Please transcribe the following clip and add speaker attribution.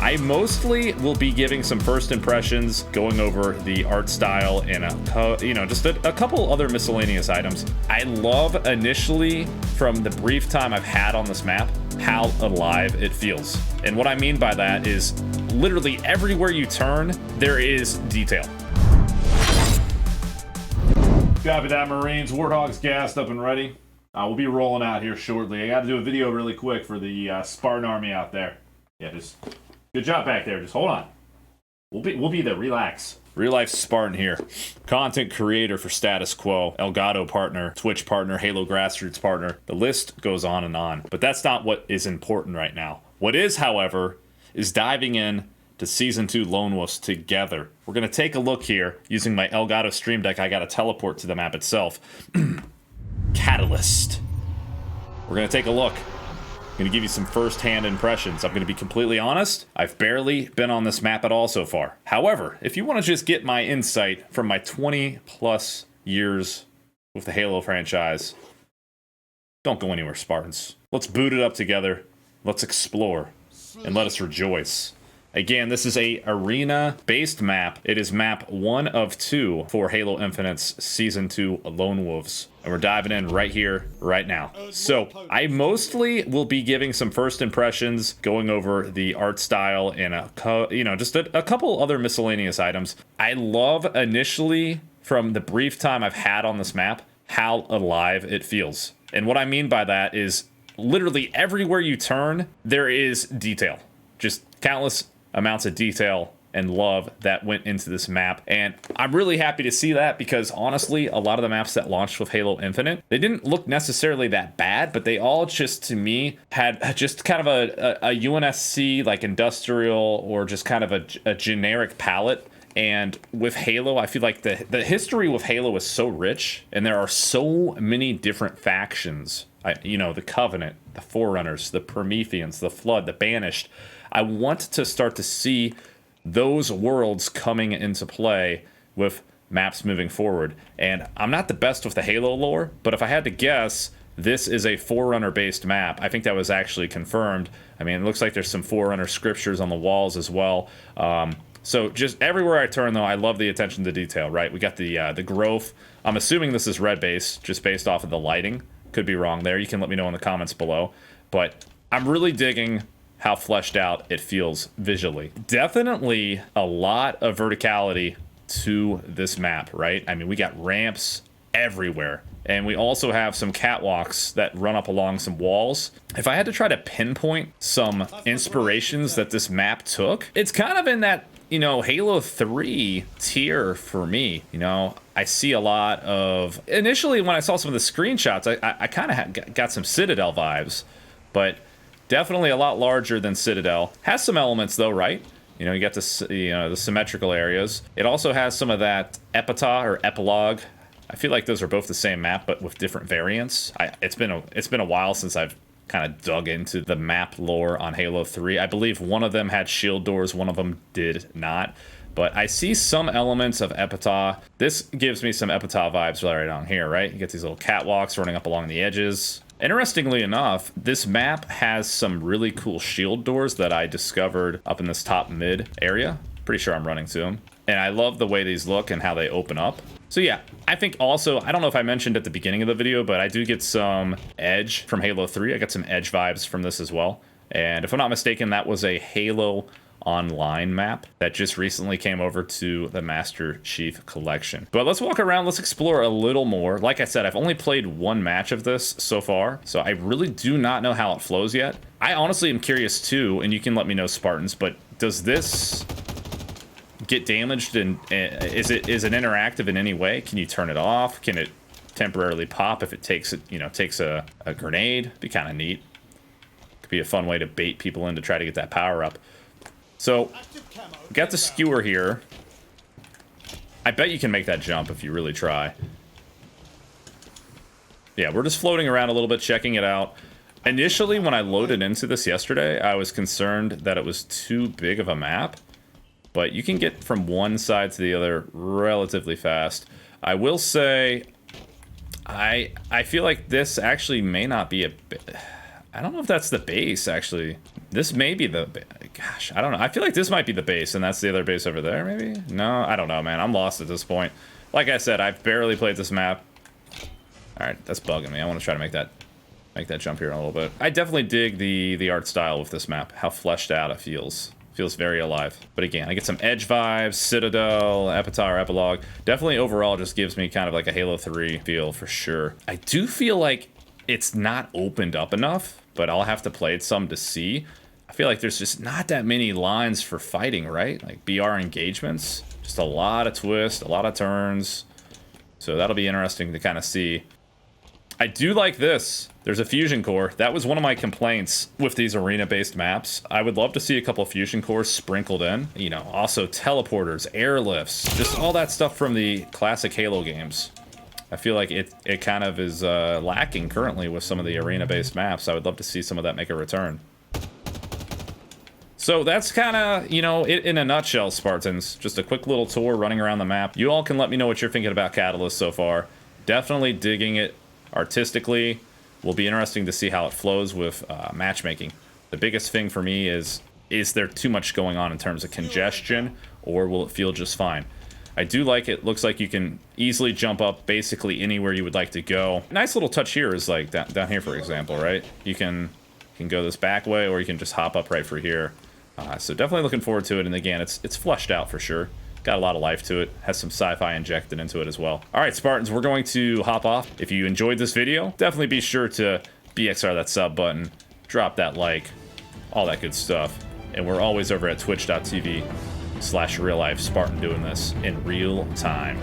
Speaker 1: I mostly will be giving some first impressions, going over the art style and just a couple other miscellaneous items. I love initially, from the brief time I've had on this map, how alive it feels. And what I mean by that is literally everywhere you turn, there is detail. Copy that, Marines. Warthog's gassed up and ready. We'll be rolling out here shortly. I got to do a video really quick for the Spartan army out there. Yeah, just good job back there. Just hold on. We'll be there. Relax. RealLifeSpartan here. Content creator for Status Quo, Elgato partner, Twitch partner, Halo Grassroots partner. The list goes on and on. But that's not what is important right now. What is, however, is diving in to Season 2 Lone Wolves together. We're going to take a look here using my Elgato Stream Deck. I got to teleport to the map itself. Catalyst. We're going to take a look. I'm going to give you some first-hand impressions. I'm going to be completely honest. I've barely been on this map at all so far. However, if you want to just get my insight from my 20-plus years with the Halo franchise, don't go anywhere, Spartans. Let's boot it up together. Let's explore. And let us rejoice. Again, this is a arena-based map. It is map 1 of 2 for Halo Infinite's Season 2 Lone Wolves. And we're diving in right here, right now. So, I mostly will be giving some first impressions, going over the art style and just a couple other miscellaneous items. I love initially, from the brief time I've had on this map, how alive it feels. And what I mean by that is literally everywhere you turn, there is detail. Just countless amounts of detail and love that went into this map, and I'm really happy to see that, because honestly, a lot of the maps that launched with Halo Infinite, they didn't look necessarily that bad, but they all just, to me, had just kind of a UNSC, like industrial, or just kind of a generic palette. And with Halo, I feel like the history with Halo is so rich, and there are so many different factions. The Covenant, the Forerunners, the Prometheans, the Flood, the Banished. I want to start to see those worlds coming into play with maps moving forward. And I'm not the best with the Halo lore, but if I had to guess, this is a Forerunner-based map. I think that was actually confirmed. I mean, it looks like there's some Forerunner scriptures on the walls as well. So just everywhere I turn, though, I love the attention to detail, right? We got the growth. I'm assuming this is red base, just based off of the lighting. Could be wrong there. You can let me know in the comments below. But I'm really digging how fleshed out it feels visually. Definitely a lot of verticality to this map, right? I mean, we got ramps everywhere. And we also have some catwalks that run up along some walls. If I had to try to pinpoint some inspirations that this map took, it's kind of in that, Halo 3 tier for me. I see a lot of... Initially, when I saw some of the screenshots, I kind of got some Citadel vibes, but definitely a lot larger than Citadel. Has some elements, though, right? You got the symmetrical areas. It also has some of that epitaph or epilogue. I feel like those are both the same map, but with different variants. It's been a while since I've kind of dug into the map lore on Halo 3. I believe one of them had shield doors, one of them did not. But I see some elements of epitaph. This gives me some epitaph vibes right on here, right? You get these little catwalks running up along the edges. Interestingly enough, this map has some really cool shield doors that I discovered up in this top mid area. Pretty sure I'm running to them. And I love the way these look and how they open up. So yeah, I think also, I don't know if I mentioned at the beginning of the video, but I do get some Edge from Halo 3. I got some Edge vibes from this as well. And if I'm not mistaken, that was a Halo Online map that just recently came over to the Master Chief Collection. But let's walk around, let's explore a little more. Like I said, I've only played one match of this so far, so I really do not know how it flows yet. I honestly am curious too, and you can let me know, Spartans, but does this get damaged, and is it interactive in any way? Can you turn it off? Can it temporarily pop if it takes a grenade? Be kind of neat. Could be a fun way to bait people in to try to get that power up. So we got the skewer here. I bet you can make that jump if you really try. Yeah, we're just floating around a little bit, checking it out. Initially, when I loaded into this yesterday, I was concerned that it was too big of a map. But you can get from one side to the other relatively fast. I will say, I feel like this actually may not be a... I don't know if that's the base, actually. This may be the... Gosh, I don't know. I feel like this might be the base, and that's the other base over there, maybe? No, I don't know, man. I'm lost at this point. Like I said, I've barely played this map. Alright, that's bugging me. I want to try to make that jump here in a little bit. I definitely dig the art style with this map. How fleshed out it feels. Feels very alive. But again, I get some Edge vibes, Citadel, Epitaph, Epilogue. Definitely overall just gives me kind of like a Halo 3 feel for sure. I do feel like it's not opened up enough, but I'll have to play it some to see. I feel like there's just not that many lines for fighting, right? Like BR engagements, just a lot of twists, a lot of turns. So that'll be interesting to kind of see. I do like this. There's a fusion core. That was one of my complaints with these arena-based maps. I would love to see a couple of fusion cores sprinkled in. You know, also teleporters, airlifts, just all that stuff from the classic Halo games. I feel like it kind of is lacking currently with some of the arena-based maps. I would love to see some of that make a return. So that's kind of, you know, it in a nutshell, Spartans. Just a quick little tour running around the map. You all can let me know what you're thinking about Catalyst so far. Definitely digging it artistically. Will be interesting to see how it flows with matchmaking. The biggest thing for me is there too much going on in terms of congestion, or will it feel just fine? I do like it. Looks like you can easily jump up basically anywhere you would like to go. Nice little touch here is like down here, for example, right? You can go this back way, or you can just hop up right for here. So definitely looking forward to it. And again, it's fleshed out for sure. Got a lot of life to it. Has some sci-fi injected into it as well. All right, Spartans, we're going to hop off. If you enjoyed this video, definitely be sure to BXR that sub button, drop that like, all that good stuff. And we're always over at twitch.tv/RealLifeSpartan doing this in real time.